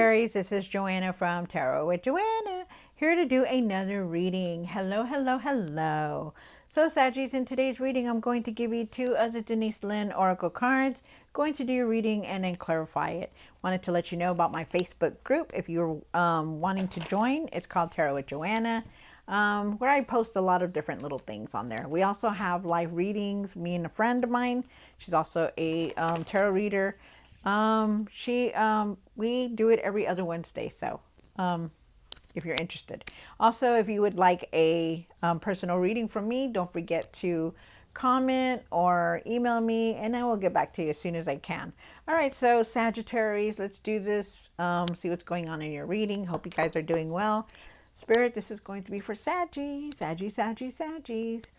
Sagittarius, this is Joanna from Tarot with Joanna, here to do another reading. Hello, hello, hello. So Saggies, in today's reading, I'm going to give you two of the Denise Lynn Oracle cards. Going to do your reading and then clarify it. Wanted to let you know about my Facebook group. If you're wanting to join, it's called Tarot with Joanna, where I post a lot of different little things on there. We also have live readings. Me and a friend of mine, she's also a tarot reader. We do it every other Wednesday. So, if you're interested. Also, if you would like a personal reading from me, don't forget to comment or email me and I will get back to you as soon as I can. All right, so Sagittarius, let's do this. See what's going on in your reading. Hope you guys are doing well. Spirit, this is going to be for Saggies. Saggies.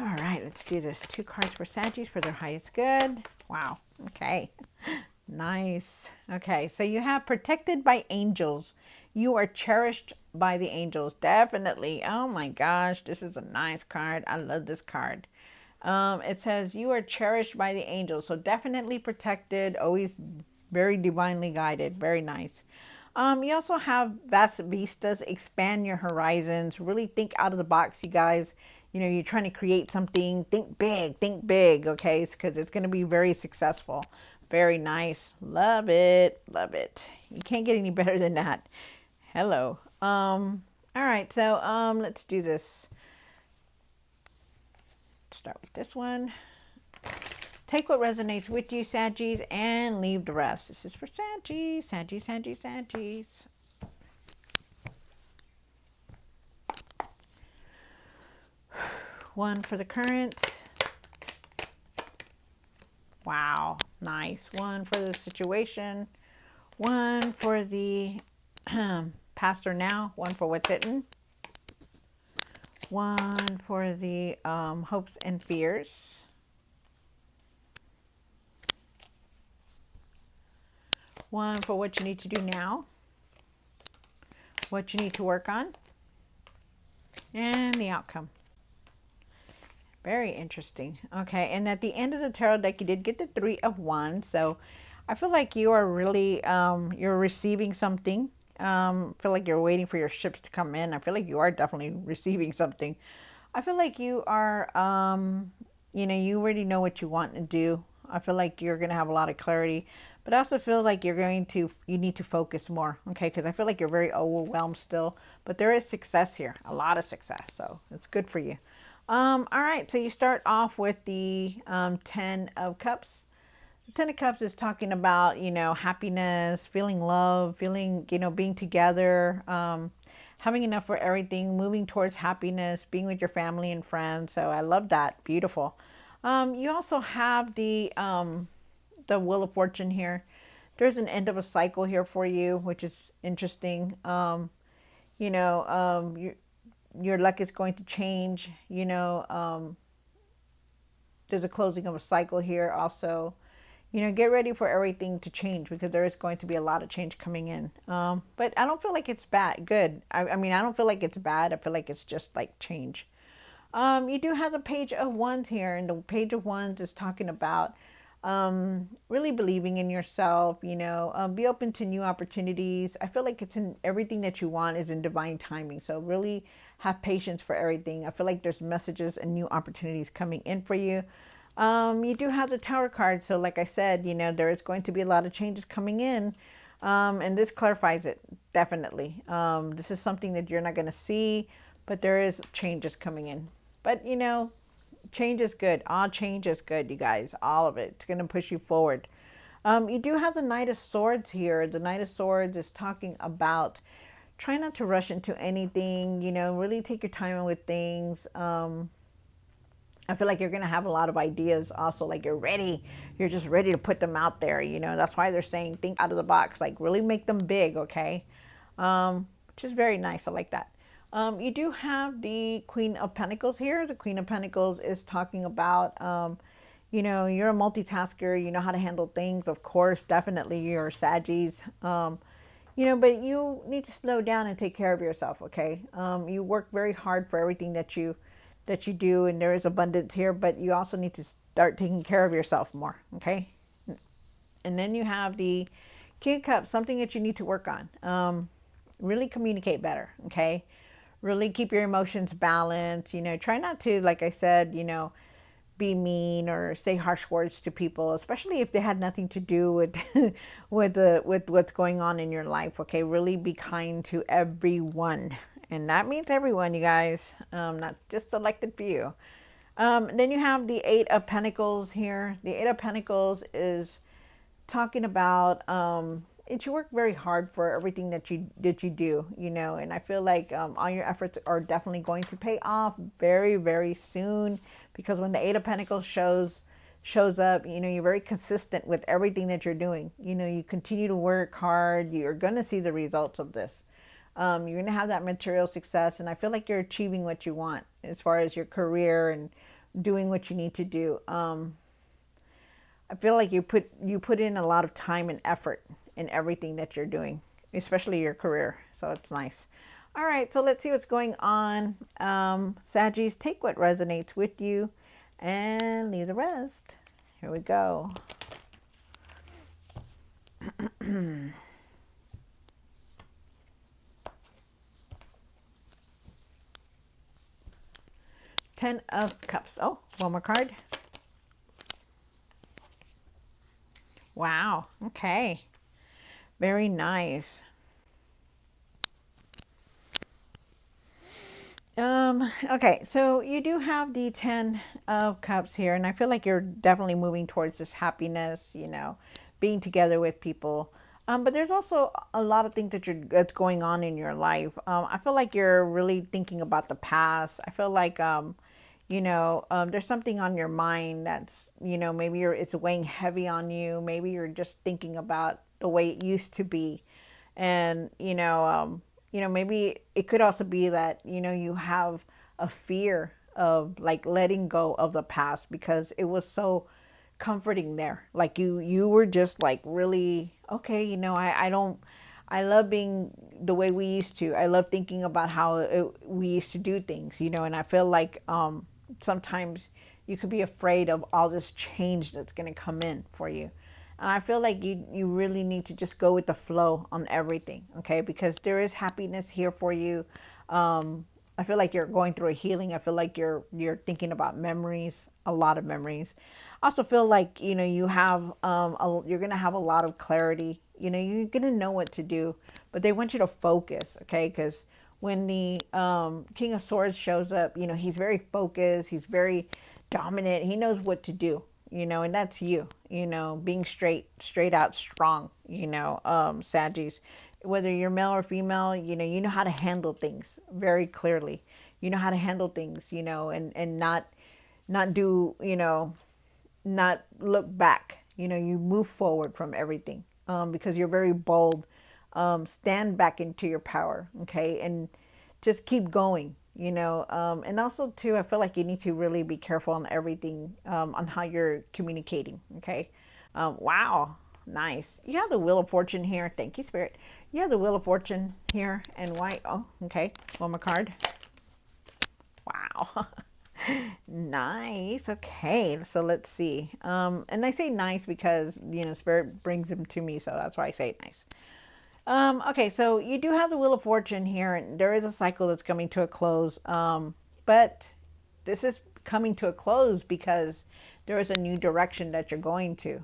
All right, let's do this. Two cards for Saggies for their highest good. Wow. Okay. Nice. Okay, so you have protected by angels. You are cherished by the angels. Definitely. Oh my gosh, this is a nice card. I love this card. It says you are cherished by the angels. So definitely protected, always very divinely guided. Very nice. You also have vast vistas, expand your horizons, really think out of the box, you guys. You know, you're trying to create something, think big, okay? Because it's going to be very successful. Very nice. Love it. Love it. You can't get any better than that. Hello. All right, so let's do this. Start with this one. Take what resonates with you, Saggies, and leave the rest. This is for Saggies. Saggies. One for the current. Wow, nice. One for the situation. One for the past or now. One for what's hidden. One for the hopes and fears. One for what you need to do now. What you need to work on. And the outcome. Very interesting. Okay, and at the end of the tarot deck, you did get the Three of Wands. So I feel like you are really, you're receiving something. Feel like you're waiting for your ships to come in. I feel like you are definitely receiving something. I feel like you are, you already know what you want to do. I feel like you're going to have a lot of clarity. But I also feel like you need to focus more, okay? Because I feel like you're very overwhelmed still. But there is success here, a lot of success. So it's good for you. All right, so you start off with the 10 of Cups. The 10 of Cups is talking about, happiness, feeling love, feeling, being together, having enough for everything, moving towards happiness, being with your family and friends. So I love that. Beautiful. You also have the Wheel of Fortune here. There's an end of a cycle here for you, which is interesting. Your luck is going to change. There's a closing of a cycle here also. Get ready for everything to change because there is going to be a lot of change coming in. But I don't feel like it's good. I mean, I don't feel like it's bad. I feel like it's just like change. You do have the Page of Wands here, and the Page of Wands is talking about really believing in yourself, be open to new opportunities. I feel like it's in everything that you want is in divine timing. So really have patience for everything. I feel like there's messages and new opportunities coming in for you. You do have the Tower card. So like I said, there is going to be a lot of changes coming in. And this clarifies it, definitely. This is something that you're not going to see, but there is changes coming in. But, change is good. All change is good, you guys. All of it. It's going to push you forward. You do have the Knight of Swords here. The Knight of Swords is talking about try not to rush into anything, really take your time with things. I feel like you're going to have a lot of ideas also, like you're ready. You're just ready to put them out there, That's why they're saying think out of the box, like really make them big, okay? Which is very nice. I like that. You do have the Queen of Pentacles here. The Queen of Pentacles is talking about, you're a multitasker. You know how to handle things. Of course, definitely you're Saggies. But you need to slow down and take care of yourself, okay? You work very hard for everything that you do, and there is abundance here, but you also need to start taking care of yourself more, okay? And then you have the King of Cups, something that you need to work on. Really communicate better, okay? Really keep your emotions balanced. Try not to, like I said, be mean or say harsh words to people, especially if they had nothing to do with with what's going on in your life. Okay, really be kind to everyone, and that means everyone, you guys, not just selected few. Then you have the Eight of Pentacles here. The Eight of Pentacles is talking about it. You work very hard for everything that you do, and I feel like all your efforts are definitely going to pay off very, very soon, because when the Eight of Pentacles shows up, you're very consistent with everything that you're doing. You continue to work hard. You're going to see the results of this. You're going to have that material success, and I feel like you're achieving what you want as far as your career and doing what you need to do. I feel like you put in a lot of time and effort in everything that you're doing, especially your career. So it's nice. All right, so let's see what's going on. Saggies, take what resonates with you and leave the rest. Here we go. Ten of Cups. Oh, one more card. Wow. Okay. Very nice. Okay, so you do have the Ten of Cups here, and I feel like you're definitely moving towards this happiness, being together with people. But there's also a lot of things that's going on in your life. I feel like you're really thinking about the past. I feel like there's something on your mind that's, maybe it's weighing heavy on you. Maybe you're just thinking about the way it used to be. And, maybe it could also be that, you have a fear of like letting go of the past because it was so comforting there. Like you were just like really, okay, I love being the way we used to. I love thinking about how we used to do things, and I feel like sometimes you could be afraid of all this change that's going to come in for you. And I feel like you really need to just go with the flow on everything, okay? Because there is happiness here for you. I feel like you're going through a healing. I feel like you're thinking about memories, a lot of memories. I also feel like you have you're gonna have a lot of clarity. You're gonna know what to do, but they want you to focus, okay? Because when the King of Swords shows up, he's very focused. He's very dominant. He knows what to do, and that's you, being straight out strong, Saggies. Whether you're male or female, you know how to handle things very clearly. You know how to handle things, and not do, not look back. You move forward from everything because you're very bold. Stand back into your power, okay, and just keep going. And also too, I feel like you need to really be careful on everything, on how you're communicating. Okay. Wow. Nice. You have the Wheel of Fortune here. Thank you, Spirit. You have the Wheel of Fortune here and white. Oh, okay. One more card. Wow. Nice. Okay. So let's see. And I say nice because, Spirit brings them to me. So that's why I say nice. Okay, so you do have the Wheel of Fortune here, and there is a cycle that's coming to a close. But this is coming to a close because there is a new direction that you're going to,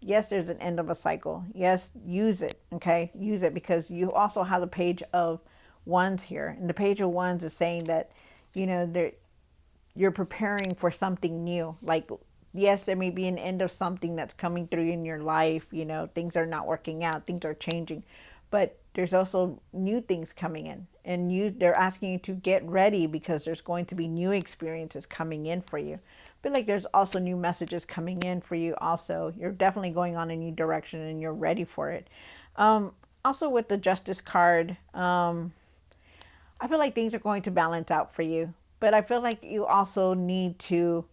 yes, there's an end of a cycle. Yes, use it, okay? Use it because you also have the Page of Wands here. And the Page of Wands is saying that, you're preparing for something new. Like, yes, there may be an end of something that's coming through in your life. Things are not working out, things are changing, but there's also new things coming in, and they're asking you to get ready because there's going to be new experiences coming in for you. But like there's also new messages coming in for you also. You're definitely going on a new direction and you're ready for it. Also with the Justice card, I feel like things are going to balance out for you, but I feel like you also need to,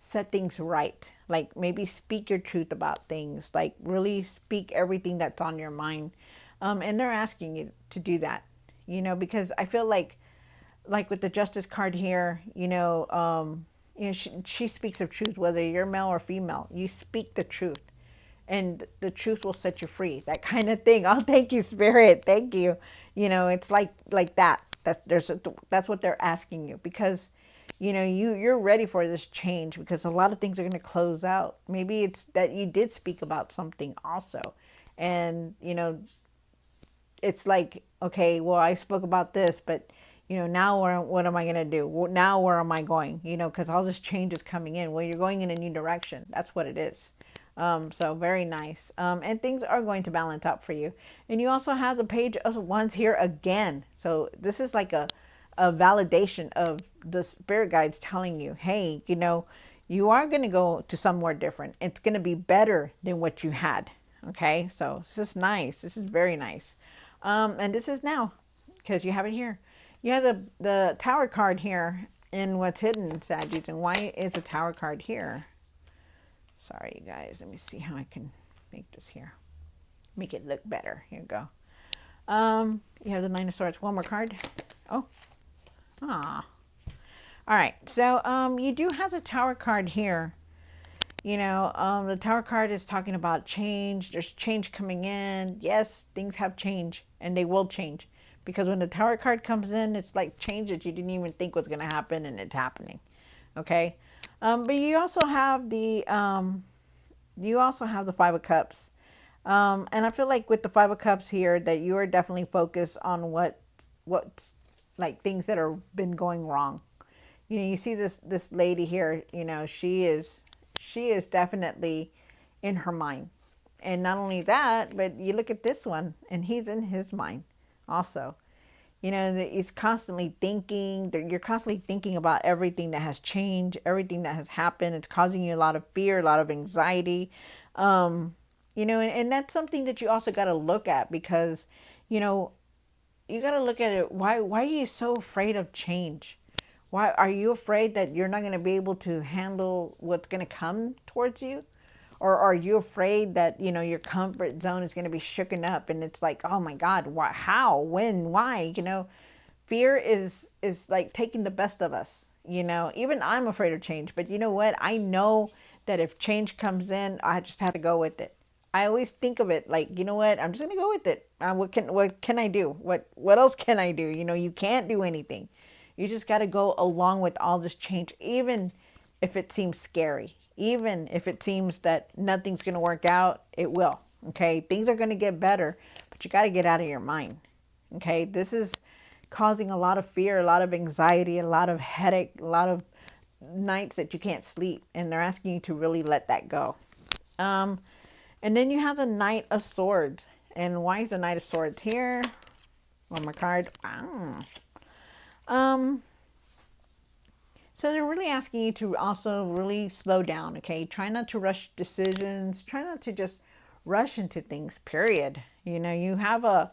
set things right. Like maybe speak your truth about things, like really speak everything that's on your mind. And they're asking you to do that, because I feel like with the Justice card here, she speaks of truth, whether you're male or female, you speak the truth. and the truth will set you free. That kind of thing. Oh, thank you, Spirit. Thank you. You know, it's like that. That's what they're asking you, because you know you're ready for this change, because a lot of things are going to close out. Maybe it's that you did speak about something also, and you know it's like, okay, well, I spoke about this, but you know, now what am I going to do? Now where am I going? You know, because all this change is coming in. Well, you're going in a new direction. That's what it is. So very nice. And things are going to balance out for you. And you also have the Page of Wands here again. So this is like a validation of the spirit guides telling you, hey, you know, you are going to go to somewhere different. It's going to be better than what you had. Okay, so this is nice. This is very nice. And this is now, because you have it here. You have the Tower card here in what's hidden, Sagittarius. And why is the Tower card here? Sorry, you guys. Let me see how I can make this here. Make it look better. Here you go. You have the Nine of Swords. One more card. Oh. Ah. All right. So you do have the Tower card here. You know, the Tower card is talking about change. There's change coming in. Yes, things have changed, and they will change. Because when the Tower card comes in, it's like change that you didn't even think was going to happen, and it's happening. Okay? But you also have the Five of Cups. And I feel like with the Five of Cups here, that you are definitely focused on what's like things that are been going wrong. You know, you see this lady here, you know, she is definitely in her mind. And not only that, but you look at this one, and he's in his mind also. You know, he's constantly thinking. You're constantly thinking about everything that has changed, everything that has happened. It's causing you a lot of fear, a lot of anxiety. You know, and that's something that you also got to look at, because, you know, you got to look at it. Why are you so afraid of change? Why are you afraid that you're not going to be able to handle what's going to come towards you? Or are you afraid that, you know, your comfort zone is going to be shooken up, and it's like, oh my God, why, how, when, why? You know, fear is like taking the best of us. You know, even I'm afraid of change, but you know what? I know that if change comes in, I just have to go with it. I always think of it like, you know what? I'm just going to go with it. What can I do? What else can I do? You know, you can't do anything. You just got to go along with all this change, even if it seems scary, even if it seems that nothing's going to work out. It will. Okay. Things are going to get better, but you got to get out of your mind. Okay. This is causing a lot of fear, a lot of anxiety, a lot of headache, a lot of nights that you can't sleep. And they're asking you to really let that go. And then you have the Knight of Swords. And why is the Knight of Swords here? One more card. So they're really asking you to also really slow down, okay? Try not to rush decisions. Try not to just rush into things, period. You know, you have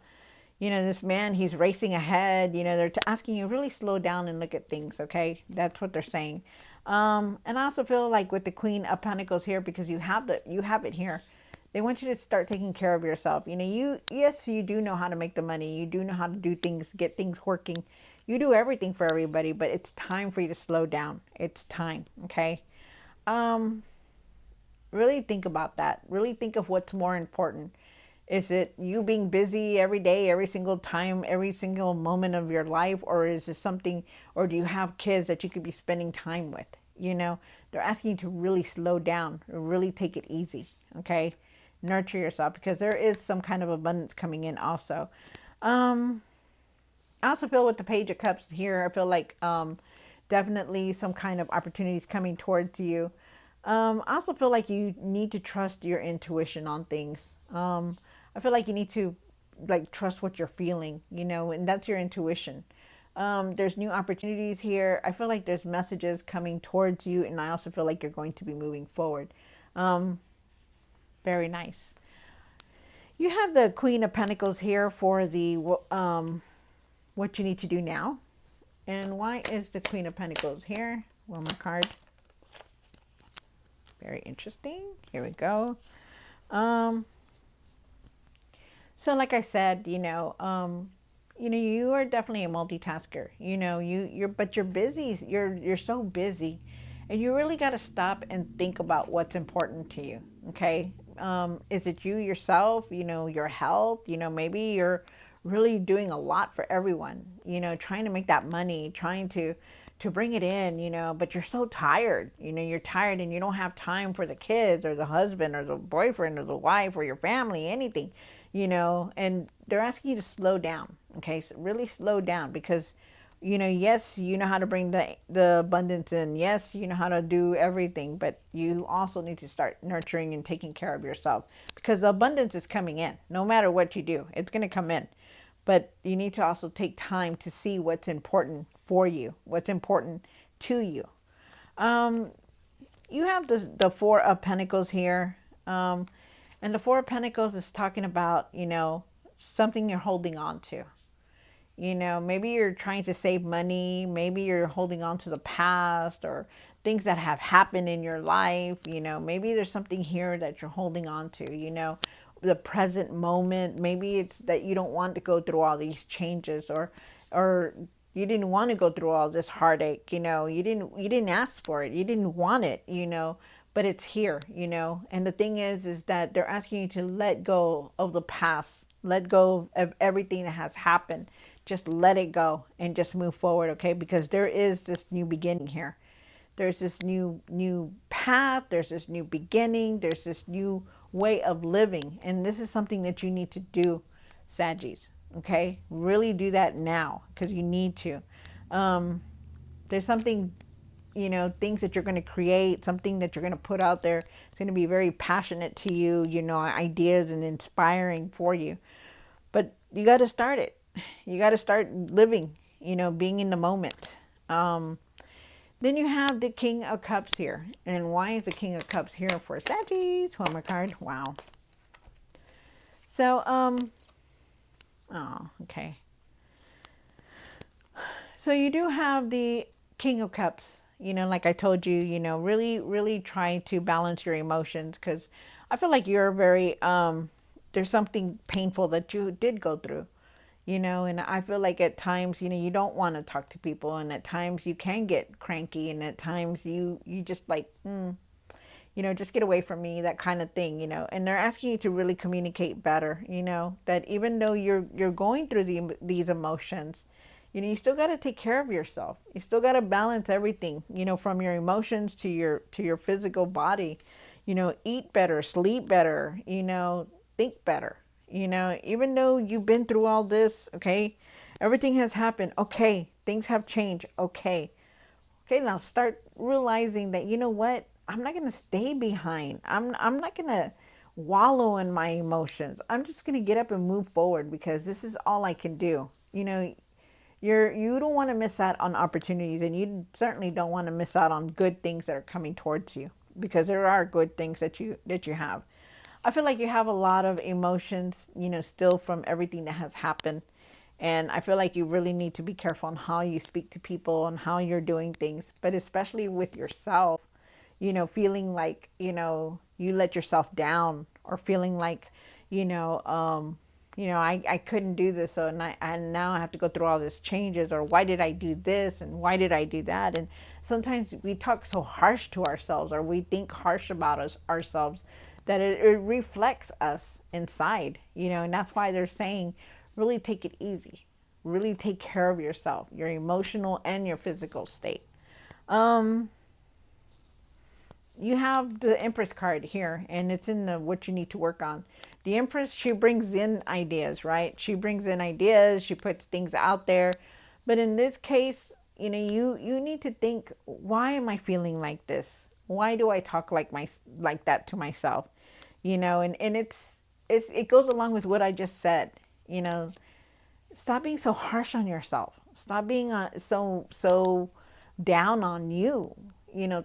this man, he's racing ahead. You know, they're asking you really slow down and look at things, okay? That's what they're saying. And I also feel like with the Queen of Pentacles here, because you have it here, they want you to start taking care of yourself. You know, yes, you do know how to make the money. You do know how to do things, get things working. You do everything for everybody, but it's time for you to slow down. It's time, okay? Really think about that. Really think of what's more important. Is it you being busy every day, every single time, every single moment of your life? Or is it something, or do you have kids that you could be spending time with? You know, they're asking you to really slow down, really take it easy, okay? Nurture yourself, because there is some kind of abundance coming in also. I also feel with the Page of Cups here, I feel like definitely some kind of opportunities coming towards you. I also feel like you need to trust your intuition on things. I feel like you need to like trust what you're feeling, you know, and that's your intuition. There's new opportunities here. I feel like there's messages coming towards you, and I also feel like you're going to be moving forward. Very nice. You have the Queen of Pentacles here for the what you need to do now. And why is the Queen of Pentacles here? One more card. Very interesting. Here we go. So like I said, you know, you are definitely a multitasker. You know, but you're busy. You're so busy, and you really got to stop and think about what's important to you. Okay. Is it you yourself, your health? Maybe you're really doing a lot for everyone, trying to make that money, trying to bring it in, but you're so tired. You're tired and you don't have time for the kids or the husband or the boyfriend or the wife or your family, anything, and they're asking you to slow down. Okay. So really slow down because, yes, you know how to bring the abundance in. Yes, you know how to do everything, but you also need to start nurturing and taking care of yourself because the abundance is coming in. No matter what you do, it's going to come in. But you need to also take time to see what's important for you, what's important to you. Um, you have the Four of Pentacles here. And the Four of Pentacles is talking about, something you're holding on to. Maybe you're trying to save money. Maybe you're holding on to the past or things that have happened in your life. Maybe there's something here that you're holding on to, the present moment. Maybe it's that you don't want to go through all these changes or you didn't want to go through all this heartache. You didn't ask for it. You didn't want it, but it's here, and the thing is that they're asking you to let go of the past, let go of everything that has happened. Just let it go and just move forward, okay? Because there is this new beginning here. There's this new path, there's this new beginning, there's this new way of living, and this is something that you need to do, Saggies, okay? Really do that now because you need to. There's something, things that you're going to create, something that you're going to put out there. It's going to be very passionate to you, ideas and inspiring for you. But you got to start it. You got to start living, being in the moment. Then you have the King of Cups here. And why is the King of Cups here for Saggies? One more card. Wow. So, oh, okay. So you do have the King of Cups, like I told you, really, really try to balance your emotions because I feel like you're very, there's something painful that you did go through, and I feel like at times, you don't want to talk to people, and at times you can get cranky, and at times you just like, just get away from me, that kind of thing, and they're asking you to really communicate better, that even though you're going through these emotions, you still got to take care of yourself. You still got to balance everything, from your emotions to your physical body, eat better, sleep better, think better, even though you've been through all this, okay, everything has happened. Okay. Things have changed. Okay. Okay. Now start realizing that, what, I'm not going to stay behind. I'm not going to wallow in my emotions. I'm just going to get up and move forward because this is all I can do. You don't want to miss out on opportunities, and you certainly don't want to miss out on good things that are coming towards you because there are good things that you have. I feel like you have a lot of emotions, still from everything that has happened. And I feel like you really need to be careful on how you speak to people and how you're doing things, but especially with yourself, feeling like, you let yourself down or feeling like, I couldn't do this. So, and now I have to go through all these changes, or why did I do this? And why did I do that? And sometimes we talk so harsh to ourselves, or we think harsh about ourselves that it reflects us inside, and that's why they're saying, really take it easy, really take care of yourself, your emotional and your physical state. You have the Empress card here, and it's in the what you need to work on. The Empress, she brings in ideas, right? She brings in ideas, she puts things out there. But in this case, you need to think, why am I feeling like this? Why do I talk like that to myself? And it goes along with what I just said. Stop being so harsh on yourself. Stop being so down on you.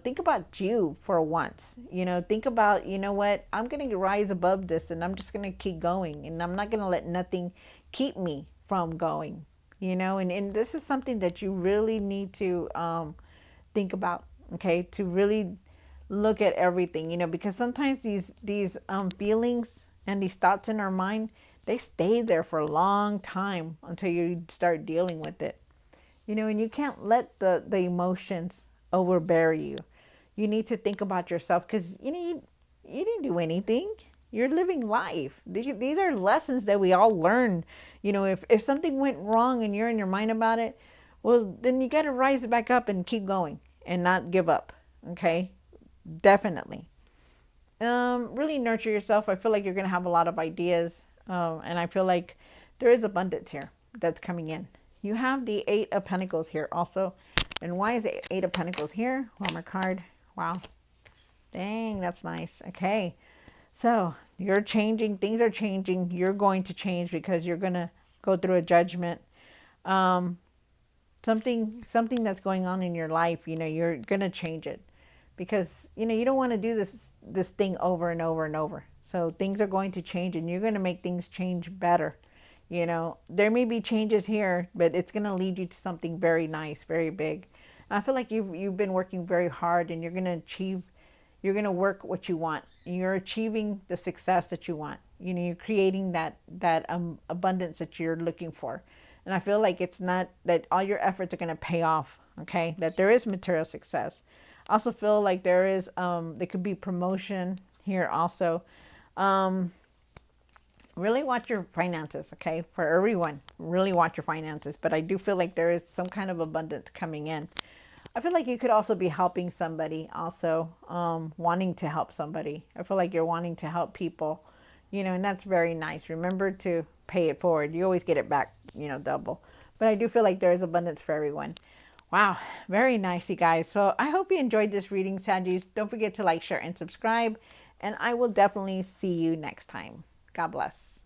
Think about you for once. Think about, what, I'm going to rise above this, and I'm just going to keep going, and I'm not going to let nothing keep me from going, and this is something that you really need to think about, okay, to really look at everything, because sometimes these feelings and these thoughts in our mind, they stay there for a long time until you start dealing with it. And you can't let the emotions overbear you. You need to think about yourself because, you didn't do anything. You're living life. These are lessons that we all learn. You know, if something went wrong and you're in your mind about it, well, then you got to rise back up and keep going and not give up. Okay? Definitely. Really nurture yourself. I feel like you're going to have a lot of ideas. And I feel like there is abundance here that's coming in. You have the Eight of Pentacles here also. And why is the Eight of Pentacles here? One more card. Wow. Dang, that's nice. Okay. So you're changing. Things are changing. You're going to change because you're going to go through a judgment. Um, something that's going on in your life, you're going to change it because, you don't want to do this thing over and over and over. So things are going to change and you're going to make things change better. There may be changes here, but it's going to lead you to something very nice, very big. And I feel like you've been working very hard and you're going to achieve, you're going to work what you want. You're achieving the success that you want. You're creating that abundance that you're looking for. And I feel like it's not that all your efforts are going to pay off. Okay, that there is material success. I also feel like there could be promotion here also. Really watch your finances, okay? For everyone, really watch your finances. But I do feel like there is some kind of abundance coming in. I feel like you could also be helping somebody, also wanting to help somebody. I feel like you're wanting to help people, and that's very nice. Remember to pay it forward. You always get it back, double. But I do feel like there is abundance for everyone. Wow, very nice, you guys. So I hope you enjoyed this reading, Saggies. Don't forget to like, share, and subscribe. And I will definitely see you next time. God bless.